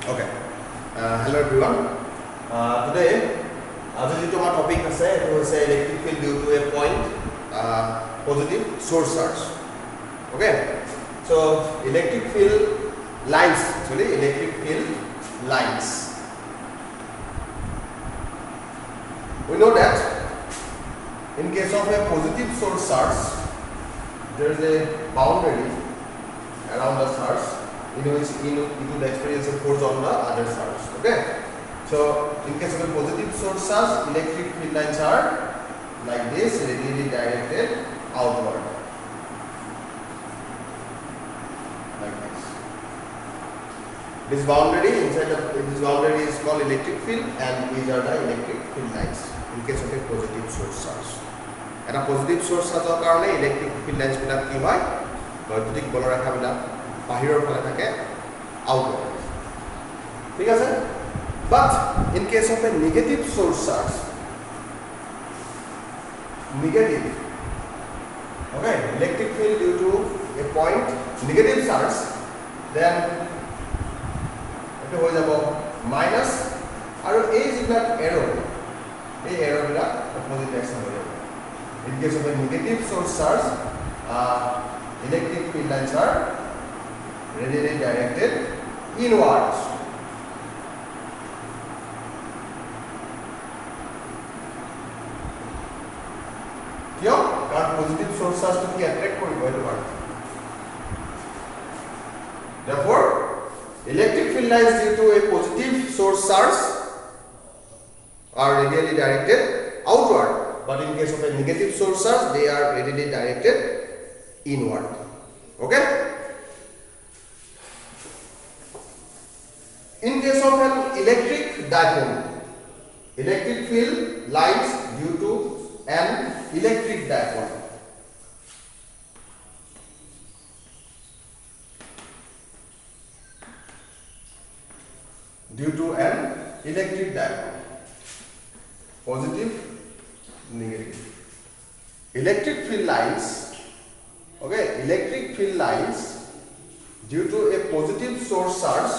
Okay. Hello everyone. Today, as our topic is electric field due to a point positive source charge. Okay. So electric field lines. Actually, electric field lines. We know that in case of a positive source charge, there is a boundary around the charge in which it would experience a force on the other charge. Okay. So in case of a positive source charge, electric field lines are like this, radially directed outward. Like this. This boundary is called electric field, and these are the electric field lines in case of a positive source charge. And a positive source charge of karone electric field lines bila ki hoy বৈদ্যুতিক বলৰেখা bila বাহিৰৰ ফালে থাকে outward. ঠিক আছে? But in case of a negative source charge, negative, okay, electric field due to a point negative charge, then eto hoy jabo minus aru ei jiবিলাক arrow, ei arrow bila opposite direction hoy jabo. In case of a negative source charge, electric field lines are radially directed inwards. क्यों? कारण positive source charge to attract करिब एतो part. Therefore, electric field lines due to a positive source charge are radially directed outward, but in case of a negative source charge, they are radially directed inward. Okay? In case of an electric dipole, electric field lines due to an electric dipole. Due to an electric dipole. Positive, negative. Electric field lines, okay, electric field lines due to a positive source charge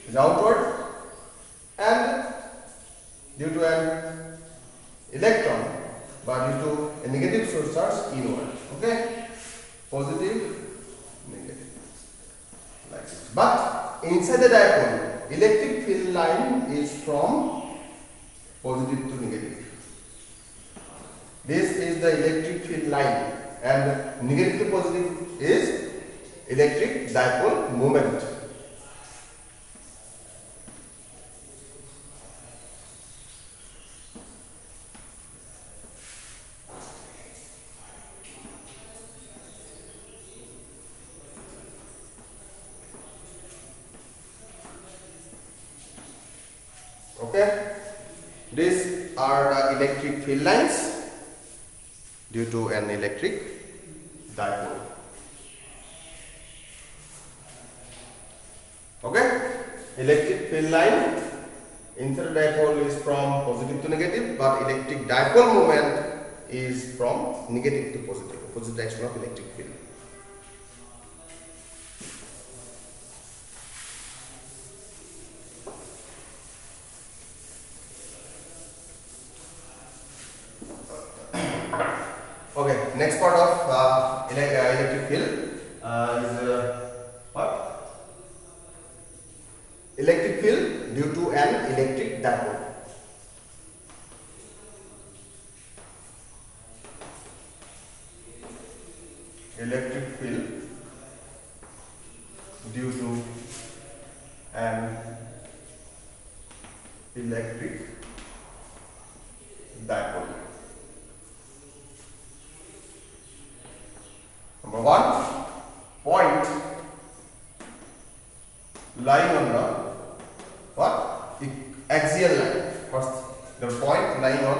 is outward, and due to an electron, but due to a negative source charge inward. Okay, positive, negative, like this. But inside the dipole, electric field line is from positive to negative. This is the electric field line, and negative to positive is electric dipole moment. Okay, these are the electric field lines due to an electric dipole. Okay, electric field line inside the dipole is from positive to negative, but electric dipole moment is from negative to positive, opposite direction of electric field. Okay, next part of electric field is what? Electric field due to an electric dipole. Electric field due to an electric dipole. Number one, point lying on the what? Axial line. First, the point lying on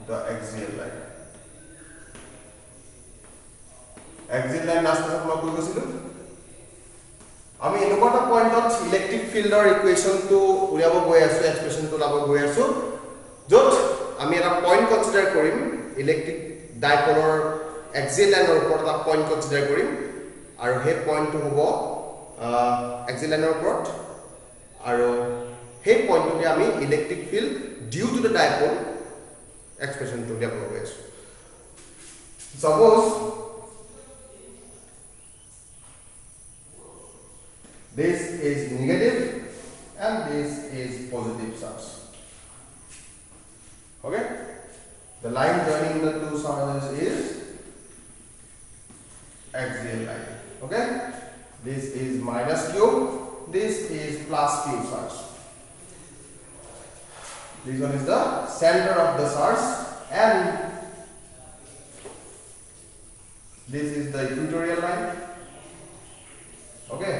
the axial line. Axial line last class আমরা কই গছিলো? আমি এনেকুৱা পয়েন্টত electric ফিল্ডৰ ইকুৱেশনটো উলিয়াব গৈ আছো, এক্সপ্ৰেশনটো লাব গৈ আছো, য'ত আমি এটা পয়েন্ট কনসিডাৰ কৰিম ইলেক্ট্ৰিক ডাইপোলৰ এক্সিয়েল লাইনৰ ওপৰত এটা পইণ্ট কনসিডাৰ কৰিম আৰু সেই পইণ্টটো হ'ব এক্সিয়েল লাইনৰ ওপৰত আৰু সেই পইণ্টটোকে আমি electric field due to the dipole এক্সপ্ৰেছনটো উলিয়াব গৈ আছো suppose this is negative and this is positive charge. Okay, the line joining the two charges is axial line. Okay, this is minus q, this is plus q charge. This one is the center of the charge and this is the equatorial line. Okay,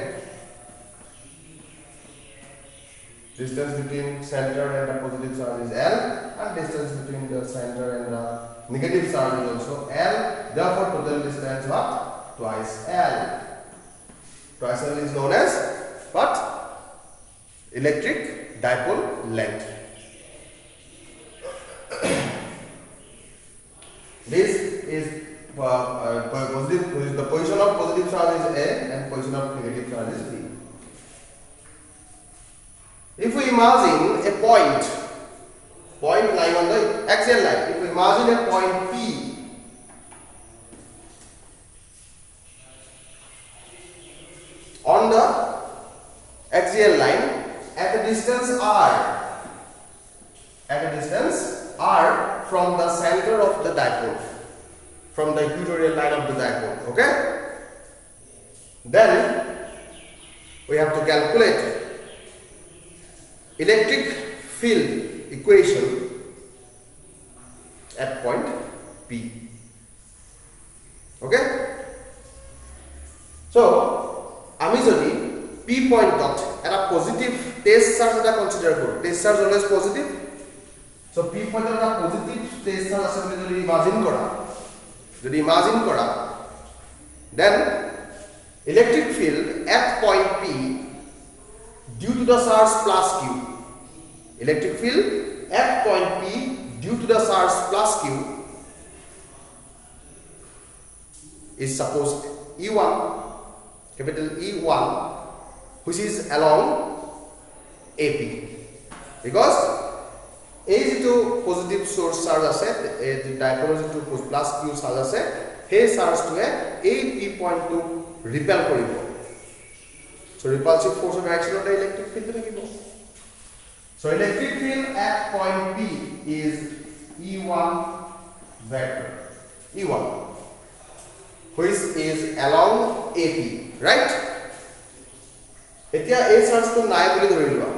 distance between center and the positive charge is L, and distance between the center and the negative charge is also L. Therefore, total distance what? Twice L. Twice L is known as what? Electric dipole length. This is positive. The position of positive charge is A and position of negative charge is B. If we imagine a point lying on the axial line, if we imagine a point P on the axial line at a distance r from the center of the dipole, from the equatorial line of the dipole. Okay, then we have to calculate electric field equation at point P. Okay, so আমি যদি P পয়েন্টত এটা positive test charge এটা consider কৰো, test charge always positive, so P পয়েন্টত এটা positive test charge আছে বুলি যদি imagine কৰা, then electric field at point P due to the charge plus q, electric field at point P due to the charge plus q is suppose E1, capital E1, which is along AP, because A is to positive source charge আছে, the dipole is to plus q charge আছে, সেই চাৰ্জটোৱে এই P point to repel কৰিব. So repulsive force of direction of the electric field থাকিব. So electric field at point P is E1 vector, E1, which is along AP, right? এতিয়া এই চাৰ্জটো নাই বুলি ধৰি লোৱা,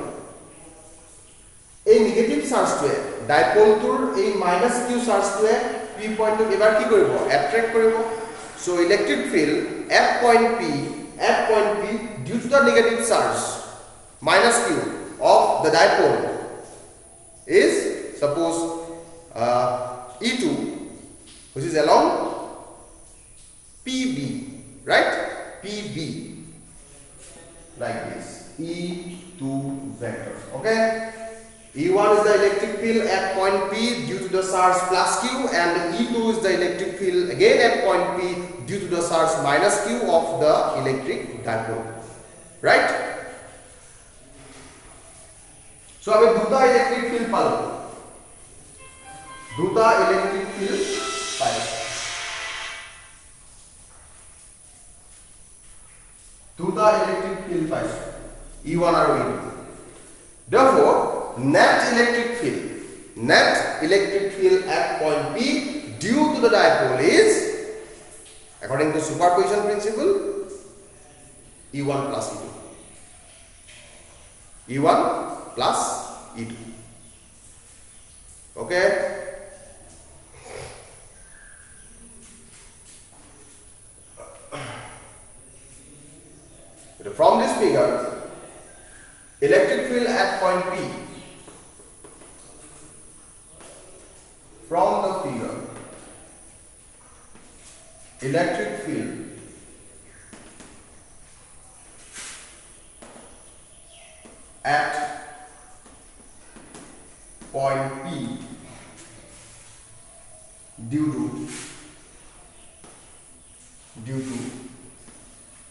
এই নেগেটিভ চাৰ্জটোৱে ডাইপোলটোৰ এই মাইনাছ কিউ চাৰ্জটোৱে P পইণ্টক এবাৰ কি কৰিব? এট্ৰেক্ট কৰিব. So electric field at point P due to the negative charge minus q of the dipole is suppose E2, which is along PB, right? PB, like this, E2 vector. Okay, E1 is the electric field at point P due to the charge plus q, and E2 is the electric field again at point P due to the charge minus q of the electric dipole, right? So আমি দুটা electric field পালো, দুটা electric field পাইছো, দুটা electric field পাইছো E1 আৰু E2. Therefore net electric field at point P due to the dipole is, according to superposition principle, E1 plus E2. E1 plus E2. Okay, from this figure, electric field at point P, from the figure, electric field at point P due to due to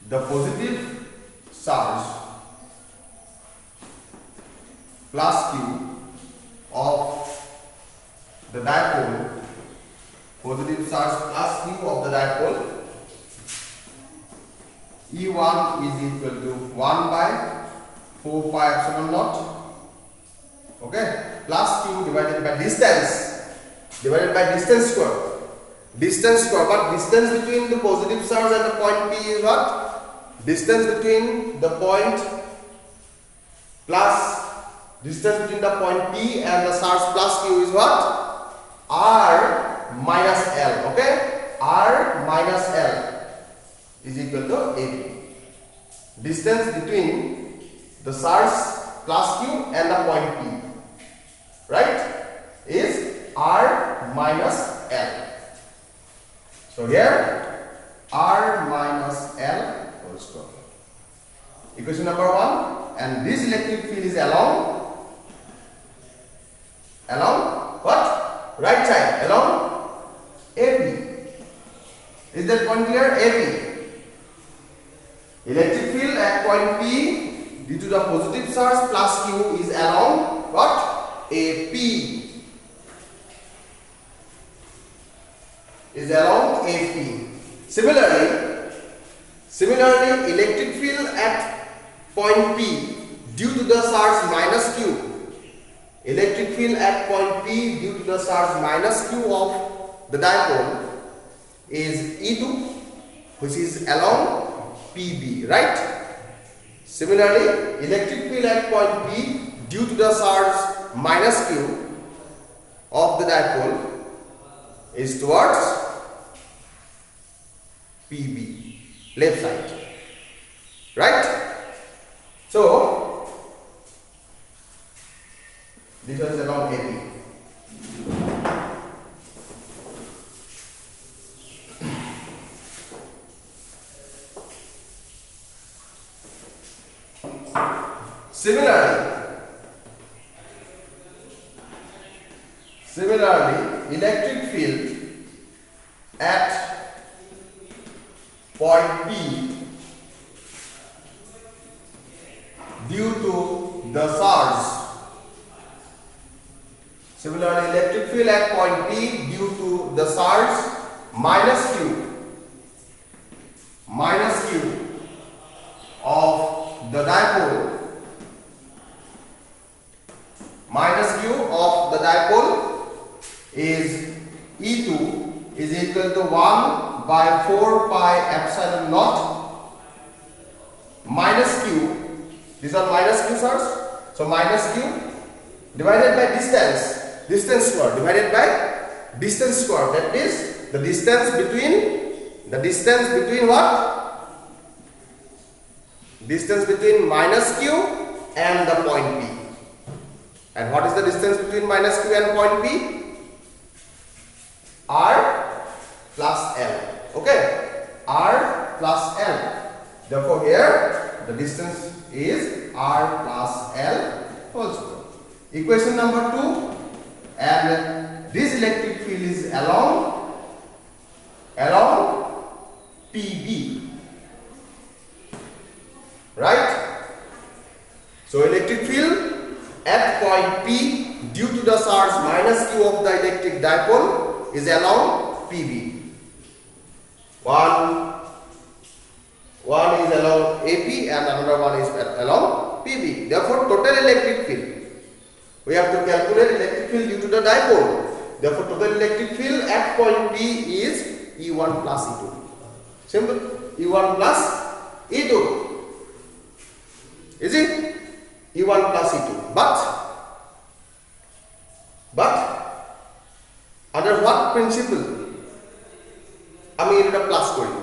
the positive charge plus Q of the dipole, positive charge plus Q of the dipole, E1 is equal to 1 by 4 pi epsilon naught, okay, plus Q divided by distance square. Distance square, but distance between the positive charge and the point P is what? Distance between the point P and the charge plus Q is what? R minus L, okay? R minus L is equal to AB. Distance between the charge plus Q and the point P, right, is R minus L. So here R minus L whole square. Equation number 1, and this electric field is along what? Right side, along AB. Is that point clear? AB. Electric field at point P due to the positive charge plus Q is along what? AP. Is along AP. Similarly, electric field at point P due to the charge minus Q. Electric field at point P due to the charge minus Q of the dipole is E2, which is along PB, right? Similarly, electric field at point P due to the charge minus Q of the dipole is towards PB, left side, right? So this one is along AB. Similarly, electric field at point P due to the charge. Similarly, electric field at point P due to the charge minus Q of the dipole, is E2 is equal to 1 by 4 pi epsilon naught minus Q. These are minus Q, sirs. So minus Q divided by distance square, divided by distance square. That is the distance between what? Distance between minus Q and the point P. And what is the distance between minus Q and point P? R plus L. Okay, R plus L. Therefore, here the distance is R plus L whole square. Equation number 2, and this electric field is along PB, right? So electric field at point P due to the charge minus Q of the electric dipole is along PB. One is along AP and another one is along PB. Therefore, total electric field, we have to calculate electric field due to the dipole. Therefore, total electric field at point P is E1 plus E2. Simple. E1 plus E2. Is it? E1 plus E2. But under what principle? আমি এটা plus করি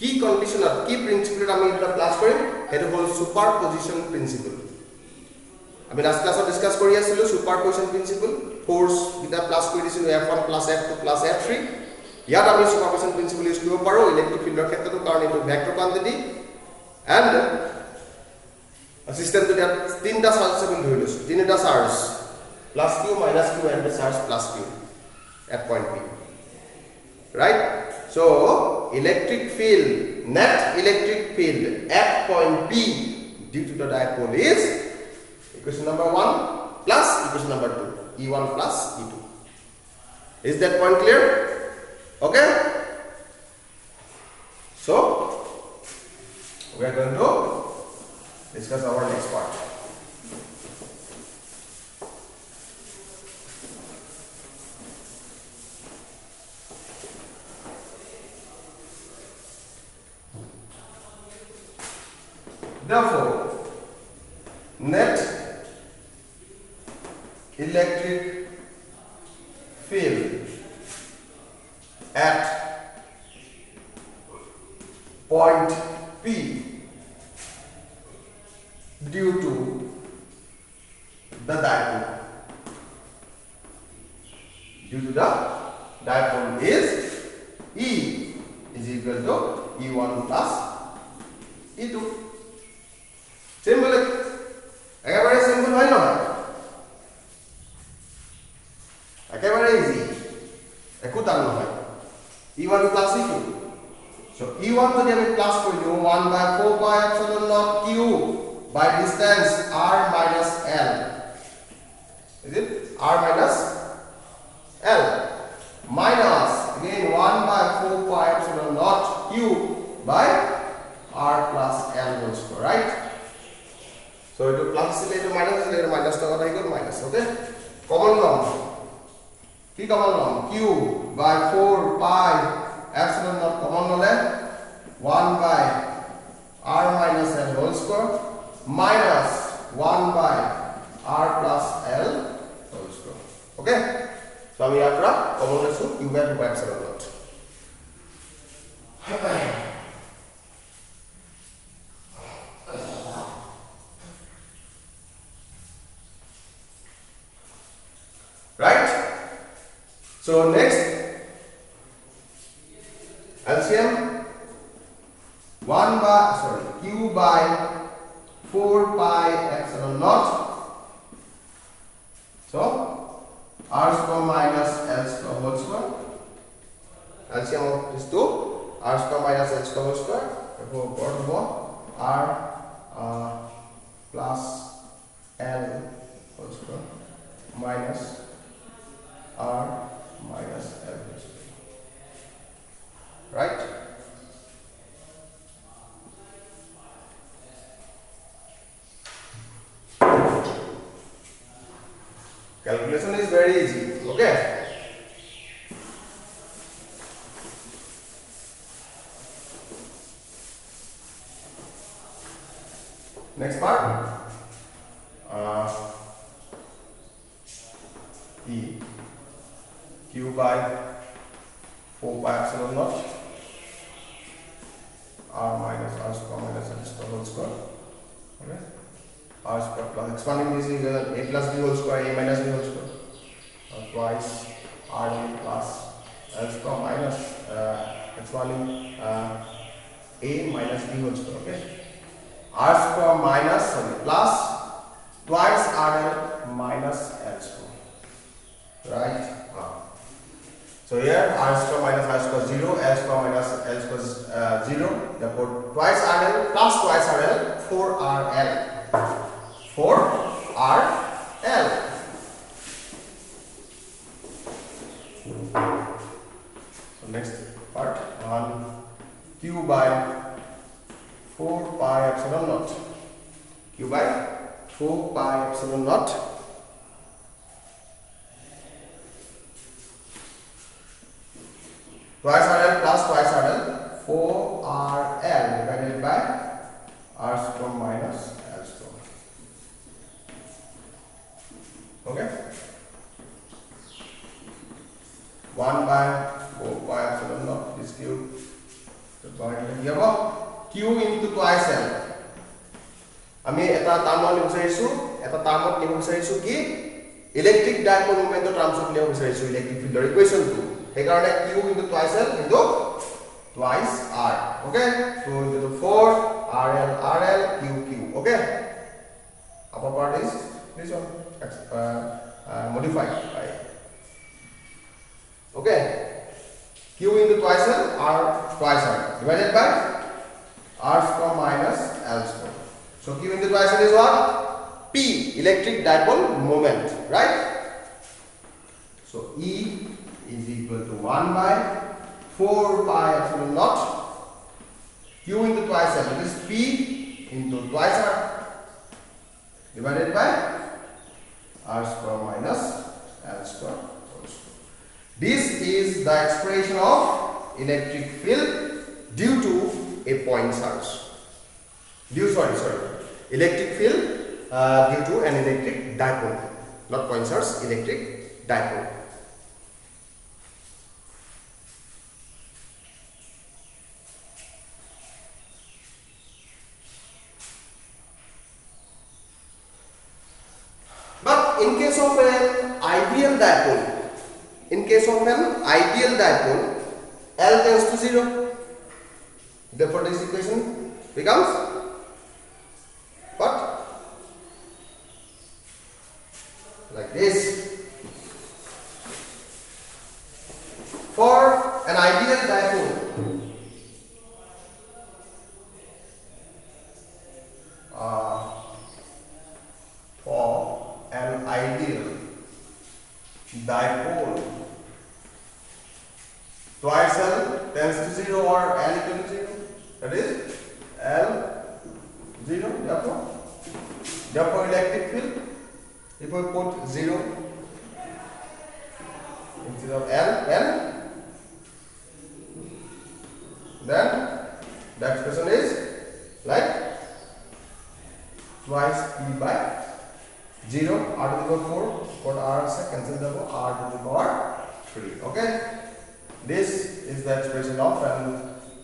কি condition আর কি principle আমি এটা plus করি এটা হল সুপারপজিশন প্রিন্সিপল আমি লাস্ট ক্লাসত ডিসকাস কৰি আছিলো সুপারপজিশন প্রিন্সিপল ফোর্স এটা প্লাস কৰি দিছিলো F1 plus F2 plus F3 ইয়াত আমি সুপারপজিশন প্রিন্সিপল ইউজ কৰিব পাৰো ইলেক্ট্ৰিক ফিল্ডৰ ক্ষেত্ৰতো কাৰণ এটো ভেক্টৰ কোয়ান্টিটি এন্ড সিস্টেমটো ইয়াত তিনটা চার্জ আছে ধৰি লৈছো তিনটা charge plus Q minus Q and the charge plus Q at point P, right? So electric field, net electric field at point P due to the dipole is equation number 1 plus equation number 2, E1 plus E2. Is that point clear? Okay? So, we are going to discuss our next part. Therefore, net electric field at point P due to the dipole is E is equal to E1 plus E2. Simple. একেবারে simple হয় না, একেবারে easy, একো টান নহয়। E1 plus E2. So E1 যদি আমি plus কৰি দিও 1 by 4 pi epsilon naught q by distance r minus l. Is it r minus l minus again 1 by 4 pi epsilon naught q by r plus l whole square, right? So it will plus it minus to what I got minus, okay? Common long. Ki common long? Q by 4 pi epsilon naught common nole 1 by r minus l whole square minus 1 by r plus l whole square. Okay? So we have common lesu q by 4 pi epsilon naught. Right? So next LCM 1 by q by 4 pi epsilon naught. So r square minus l square whole square. LCM of these two, r square minus l square whole square. Therefore, what r plus l whole square minus r minus l whole square. Right? Calculation is very easy. Okay? Next part. E q by 4 pi epsilon naught r minus r square minus l square whole square. Okay? R square plus expanding this is a plus b whole square, a minus b whole square, twice r plus l square minus expanding a minus b whole square. Okay? R square minus plus twice rl minus l square. Right? So here r square minus r square 0, l square minus l square 0. Therefore twice rl plus twice rl 4rl. 4rl. So next part 1 q by 4 pi epsilon naught. Q by 4 pi epsilon naught. Twice RL plus twice RL 4RL divided by R square minus L square. Okay? 1 by 4 pi epsilon naught is q. Q into twice L. আমি এটা term লিখছো, এটা টার্মত লিখছো কি electric dipole মোমেন্টৰ টার্মছত লিখছো electric ফিল্ডৰ ইকুৱেশ্যনটো। সেইকাৰণে q into twice L into twice R. Okay? So into 4 RL RL Q Q. Okay? Upper part is this one modified by. Okay? Q into twice L R twice twice r divided by r square minus L square. So Q into twice r is what? P, electric dipole moment, right? So E is equal to 1 by 4 pi epsilon naught Q into twice r, that is P into twice r divided by r square minus L square whole square. This is the expression of electric field due to a point charge. Electric field due to an electric dipole, not point charge, electric dipole. But in case of an ideal dipole, L tends to 0. Therefore, this equation becomes what? Like this. For an ideal dipole, twice L tends to 0 or L equal to 0. That is L 0. Therefore, electric field, if we put 0 instead of L, then the expression is like twice P by 0 r to the power 4, got r se cancel the r to the power 3. Okay, this is the expression of an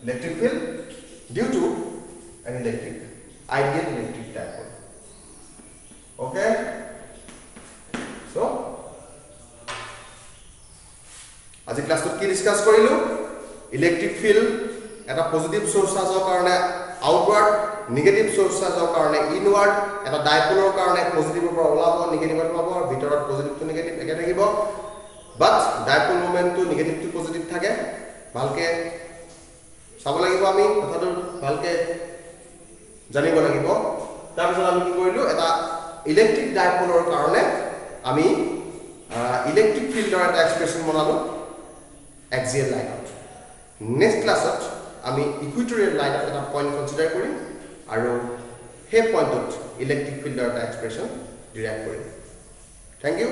electric field due to an ideal electric dipole. Okay, so আজি ক্লাসত কি discuss কৰিলো? Electric field এটা positive source চাৰ্জৰ কাৰণে outward, negative source চাৰ্জৰ কাৰণে inward, এটা ডাইপোলৰ কাৰণে পজিটিভৰ পৰা ওলাব, নেগেটিভৰ পৰা ওলাব, ভিতৰত পজিটিভ টু নেগেটিভ একে থাকিব, বাট ডাইপোল মোমেন্টটো নেগেটিভ টু পজিটিভ থাকে। ভালকে চাব লাগিব, আমি কথাটো ভালকে জানিব লাগিব। তাৰপিছত আমি কি কৰিলো, এটা ইলেক্ট্ৰিক ডাইপোলৰ কাৰণে আমি ইলেক্ট্ৰিক ফিল্ডৰ এটা এক্সপ্ৰেছন বনালো এক্সিয়েল লাইনত। নেক্সট ক্লাছত আমি ইকুইটৰিয়েল লাইনত এটা পইণ্ট কনচিডাৰ কৰিম আৰু সেই পইণ্টত ইলেক্ট্ৰিক ফিল্ডৰ এটা এক্সপ্ৰেছন ডিৰাইভ কৰিম। Thank you.